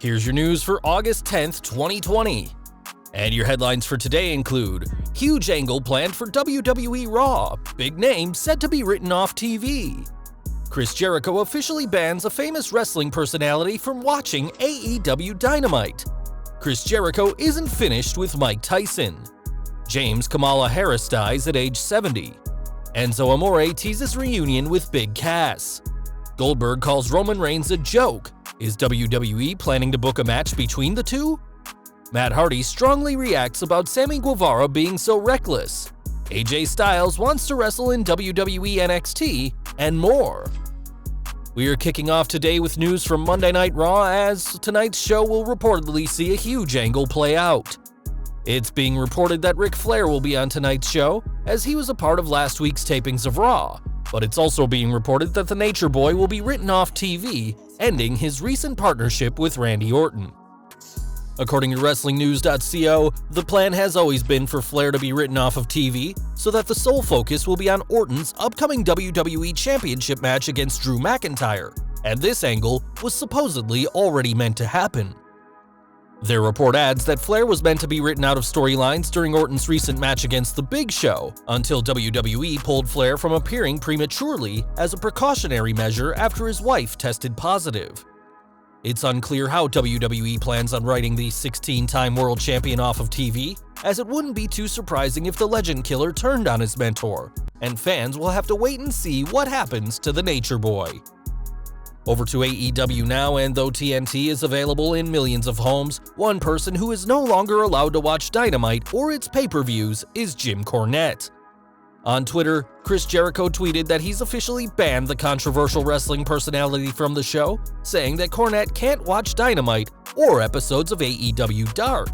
Here's your news for August 10th, 2020. And your headlines for today include: huge angle planned for WWE Raw, big name said to be written off TV. Chris Jericho officially bans a famous wrestling personality from watching AEW Dynamite. Chris Jericho isn't finished with Mike Tyson. James Kamala Harris dies at age 70. Enzo Amore teases reunion with Big Cass. Goldberg calls Roman Reigns a joke. Is WWE planning to book a match between the two? Matt Hardy strongly reacts about Sammy Guevara being so reckless. AJ Styles wants to wrestle in WWE NXT, and more. We are kicking off today with news from Monday Night Raw, as tonight's show will reportedly see a huge angle play out. It's being reported that Ric Flair will be on tonight's show, as he was a part of last week's tapings of Raw, but it's also being reported that the Nature Boy will be written off TV, ending his recent partnership with Randy Orton. According to WrestlingNews.co, the plan has always been for Flair to be written off of TV so that the sole focus will be on Orton's upcoming WWE Championship match against Drew McIntyre, and this angle was supposedly already meant to happen. Their report adds that Flair was meant to be written out of storylines during Orton's recent match against The Big Show, until WWE pulled Flair from appearing prematurely as a precautionary measure after his wife tested positive. It's unclear how WWE plans on writing the 16-time world champion off of TV, as it wouldn't be too surprising if the Legend Killer turned on his mentor, and fans will have to wait and see what happens to the Nature Boy. Over to AEW now, and though TNT is available in millions of homes, one person who is no longer allowed to watch Dynamite or its pay-per-views is Jim Cornette. On Twitter, Chris Jericho tweeted that he's officially banned the controversial wrestling personality from the show, saying that Cornette can't watch Dynamite or episodes of AEW Dark.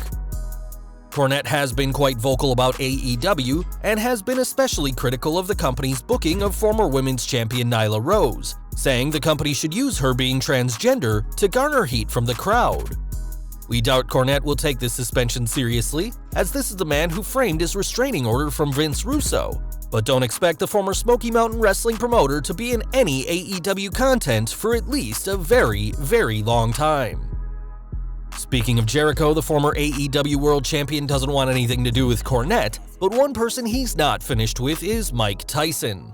Cornette has been quite vocal about AEW and has been especially critical of the company's booking of former women's champion Nyla Rose, saying the company should use her being transgender to garner heat from the crowd. We doubt Cornette will take this suspension seriously, as this is the man who framed his restraining order from Vince Russo, but don't expect the former Smoky Mountain Wrestling promoter to be in any AEW content for at least a very, very long time. Speaking of Jericho, the former AEW World Champion doesn't want anything to do with Cornette, but one person he's not finished with is Mike Tyson.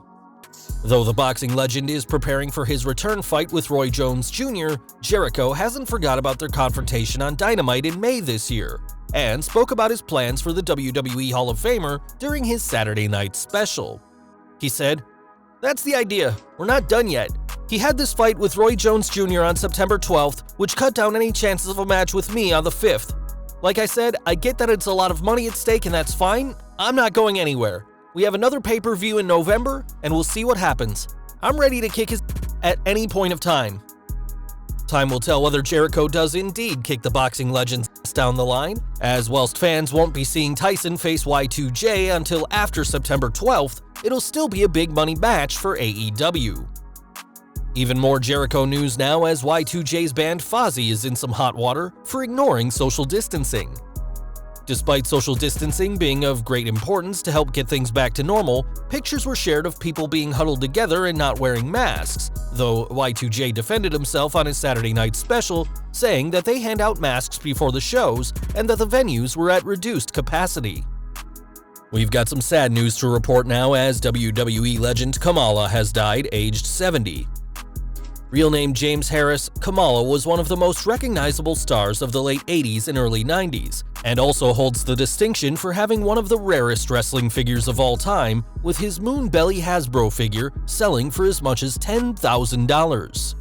Though the boxing legend is preparing for his return fight with Roy Jones Jr., Jericho hasn't forgot about their confrontation on Dynamite in May this year, and spoke about his plans for the WWE Hall of Famer during his Saturday night special. He said, "That's the idea, we're not done yet. He had this fight with Roy Jones Jr. on September 12th, which cut down any chances of a match with me on the 5th. Like I said, I get that it's a lot of money at stake and that's fine. I'm not going anywhere. We have another pay-per-view in November, and we'll see what happens. I'm ready to kick his at any point of time." Time will tell whether Jericho does indeed kick the boxing legends down the line, as whilst fans won't be seeing Tyson face Y2J until after September 12th, it'll still be a big money match for AEW. Even more Jericho news now, as Y2J's band Fozzy is in some hot water for ignoring social distancing. Despite social distancing being of great importance to help get things back to normal, pictures were shared of people being huddled together and not wearing masks, though Y2J defended himself on his Saturday night special, saying that they hand out masks before the shows and that the venues were at reduced capacity. We've got some sad news to report now, as WWE legend Kamala has died, aged 70. Real name James Harris, Kamala was one of the most recognizable stars of the late 80s and early 90s, and also holds the distinction for having one of the rarest wrestling figures of all time, with his Moonbelly Hasbro figure selling for as much as $10,000.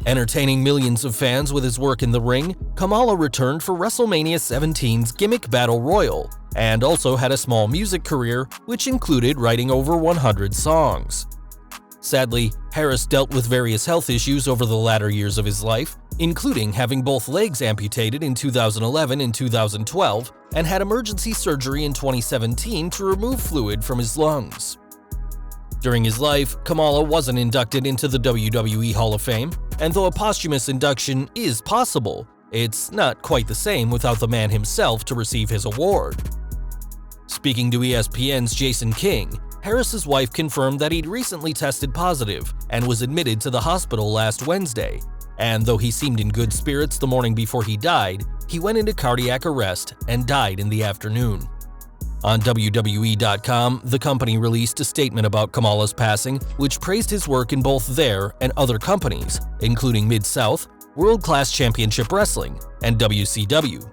Entertaining millions of fans with his work in the ring, Kamala returned for WrestleMania 17's Gimmick Battle Royal, and also had a small music career, which included writing over 100 songs. Sadly, Harris dealt with various health issues over the latter years of his life, including having both legs amputated in 2011 and 2012, and had emergency surgery in 2017 to remove fluid from his lungs. During his life, Kamala wasn't inducted into the WWE Hall of Fame, and though a posthumous induction is possible, it's not quite the same without the man himself to receive his award. Speaking to ESPN's Jason King, Harris's wife confirmed that he'd recently tested positive and was admitted to the hospital last Wednesday, and though he seemed in good spirits the morning before he died, he went into cardiac arrest and died in the afternoon. On WWE.com, the company released a statement about Kamala's passing, which praised his work in both their and other companies, including Mid-South, World Class Championship Wrestling, and WCW.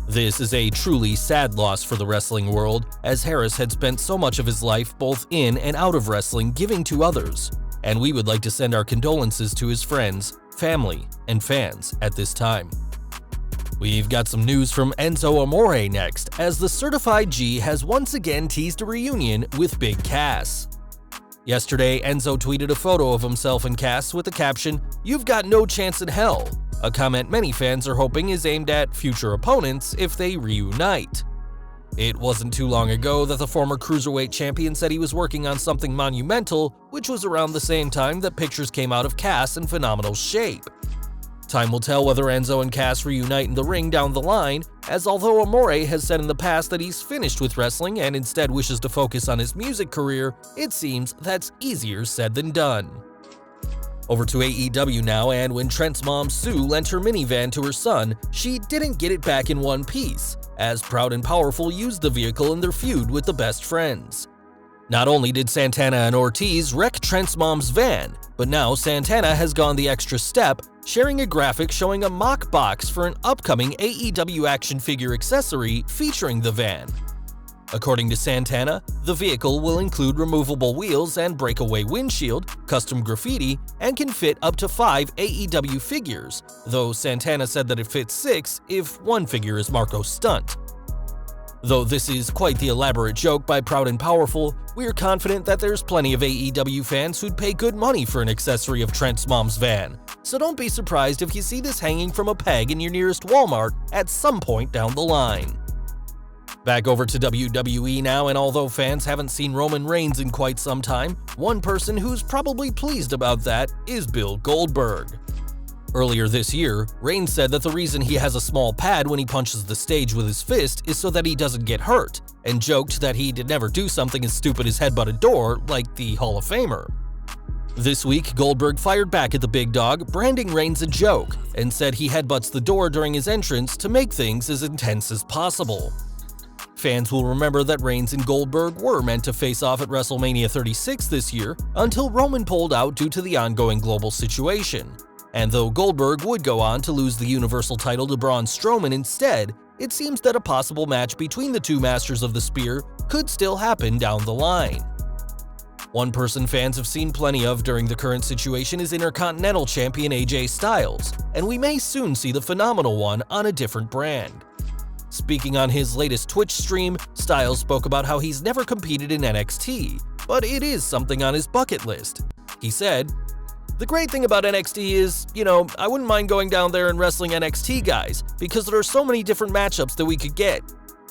This is a truly sad loss for the wrestling world, as Harris had spent so much of his life both in and out of wrestling giving to others, and we would like to send our condolences to his friends, family, and fans at this time. We've got some news from Enzo Amore next, as the Certified G has once again teased a reunion with Big Cass. Yesterday, Enzo tweeted a photo of himself and Cass with the caption, "You've got no chance in hell," a comment many fans are hoping is aimed at future opponents if they reunite. It wasn't too long ago that the former Cruiserweight champion said he was working on something monumental, which was around the same time that pictures came out of Cass in phenomenal shape. Time will tell whether Enzo and Cass reunite in the ring down the line, as although Amore has said in the past that he's finished with wrestling and instead wishes to focus on his music career, it seems that's easier said than done. Over to AEW now, and when Trent's mom Sue lent her minivan to her son, she didn't get it back in one piece, as Proud and Powerful used the vehicle in their feud with the Best Friends. Not only did Santana and Ortiz wreck Trent's mom's van, but now Santana has gone the extra step, sharing a graphic showing a mock box for an upcoming AEW action figure accessory featuring the van. According to Santana, the vehicle will include removable wheels and breakaway windshield, custom graffiti, and can fit up to 5 AEW figures, though Santana said that it fits 6 if one figure is Marco Stunt. Though this is quite the elaborate joke by Proud and Powerful, we're confident that there's plenty of AEW fans who'd pay good money for an accessory of Trent's mom's van, so don't be surprised if you see this hanging from a peg in your nearest Walmart at some point down the line. Back over to WWE now, and although fans haven't seen Roman Reigns in quite some time, one person who's probably pleased about that is Bill Goldberg. Earlier this year, Reigns said that the reason he has a small pad when he punches the stage with his fist is so that he doesn't get hurt, and joked that he'd never do something as stupid as headbutt a door like the Hall of Famer. This week, Goldberg fired back at the big dog, branding Reigns a joke, and said he headbutts the door during his entrance to make things as intense as possible. Fans will remember that Reigns and Goldberg were meant to face off at WrestleMania 36 this year, until Roman pulled out due to the ongoing global situation. And though Goldberg would go on to lose the Universal title to Braun Strowman instead, it seems that a possible match between the two Masters of the Spear could still happen down the line. One person fans have seen plenty of during the current situation is Intercontinental Champion AJ Styles, and we may soon see the phenomenal one on a different brand. Speaking on his latest Twitch stream, Styles spoke about how he's never competed in NXT, but it is something on his bucket list. He said, "The great thing about NXT is, I wouldn't mind going down there and wrestling NXT guys, because there are so many different matchups that we could get.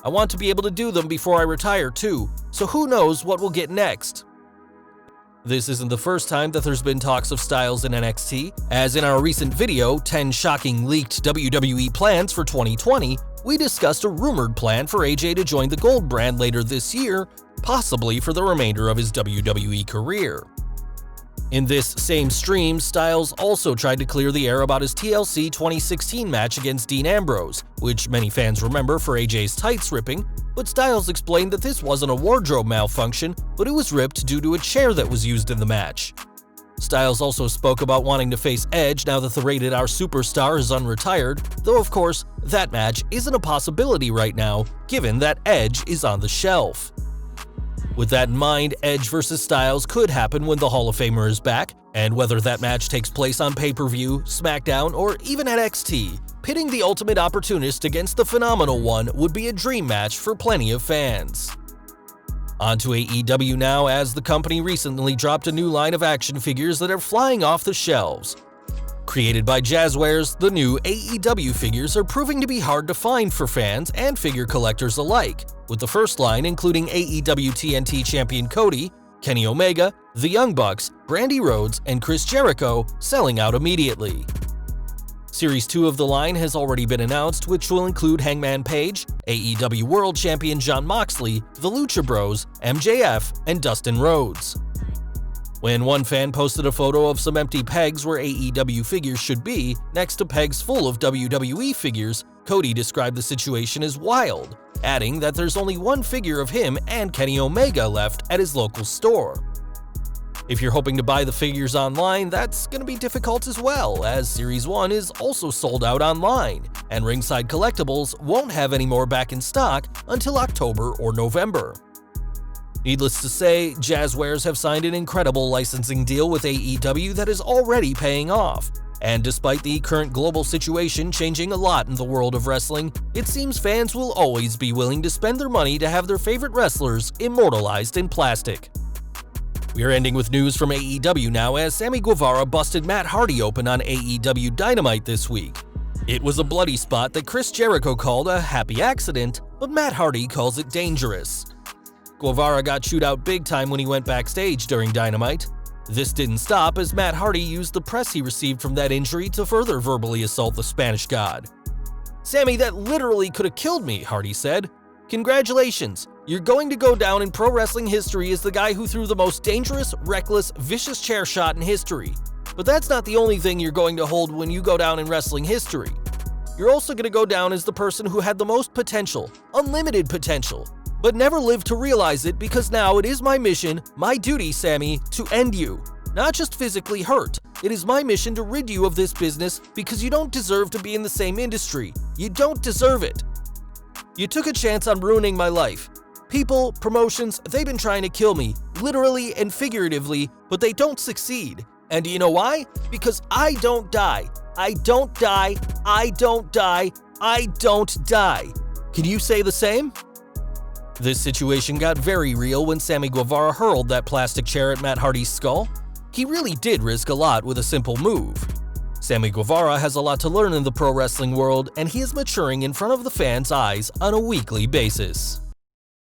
I want to be able to do them before I retire too, so who knows what we'll get next." This isn't the first time that there's been talks of Styles in NXT, as in our recent video, 10 Shocking Leaked WWE Plans for 2020, we discussed a rumored plan for AJ to join the Gold brand later this year, possibly for the remainder of his WWE career. In this same stream, Styles also tried to clear the air about his TLC 2016 match against Dean Ambrose, which many fans remember for AJ's tights ripping, but Styles explained that this wasn't a wardrobe malfunction, but it was ripped due to a chair that was used in the match. Styles also spoke about wanting to face Edge now that the Rated R superstar is unretired, though of course, that match isn't a possibility right now, given that Edge is on the shelf. With that in mind, Edge vs. Styles could happen when the Hall of Famer is back, and whether that match takes place on pay-per-view, SmackDown, or even NXT, pitting the Ultimate Opportunist against the Phenomenal One would be a dream match for plenty of fans. On to AEW now, as the company recently dropped a new line of action figures that are flying off the shelves. Created by Jazzwares, the new AEW figures are proving to be hard to find for fans and figure collectors alike, with the first line including AEW TNT Champion Cody, Kenny Omega, The Young Bucks, Brandi Rhodes, and Chris Jericho selling out immediately. Series 2 of the line has already been announced, which will include Hangman Page, AEW World Champion Jon Moxley, The Lucha Bros, MJF, and Dustin Rhodes. When one fan posted a photo of some empty pegs where AEW figures should be, next to pegs full of WWE figures, Cody described the situation as wild, adding that there's only one figure of him and Kenny Omega left at his local store. If you're hoping to buy the figures online, that's going to be difficult as well, as Series 1 is also sold out online, and Ringside Collectibles won't have any more back in stock until October or November. Needless to say, Jazzwares have signed an incredible licensing deal with AEW that is already paying off. And despite the current global situation changing a lot in the world of wrestling, it seems fans will always be willing to spend their money to have their favorite wrestlers immortalized in plastic. We are ending with news from AEW now, as Sammy Guevara busted Matt Hardy open on AEW Dynamite this week. It was a bloody spot that Chris Jericho called a happy accident, but Matt Hardy calls it dangerous. Guevara got chewed out big time when he went backstage during Dynamite. This didn't stop, as Matt Hardy used the press he received from that injury to further verbally assault the Spanish God. "Sammy, that literally could have killed me," Hardy said. "Congratulations, you're going to go down in pro wrestling history as the guy who threw the most dangerous, reckless, vicious chair shot in history. But that's not the only thing you're going to hold when you go down in wrestling history. You're also going to go down as the person who had the most potential, unlimited potential, but never lived to realize it, because now it is my mission, my duty, Sammy, to end you. Not just physically hurt. It is my mission to rid you of this business because you don't deserve to be in the same industry. You don't deserve it. You took a chance on ruining my life. People, promotions, they've been trying to kill me, literally and figuratively, but they don't succeed. And do you know why? Because I don't die. I don't die. I don't die. I don't die. Can you say the same?" This situation got very real when Sammy Guevara hurled that plastic chair at Matt Hardy's skull. He really did risk a lot with a simple move. Sammy Guevara has a lot to learn in the pro wrestling world, and he is maturing in front of the fans' eyes on a weekly basis.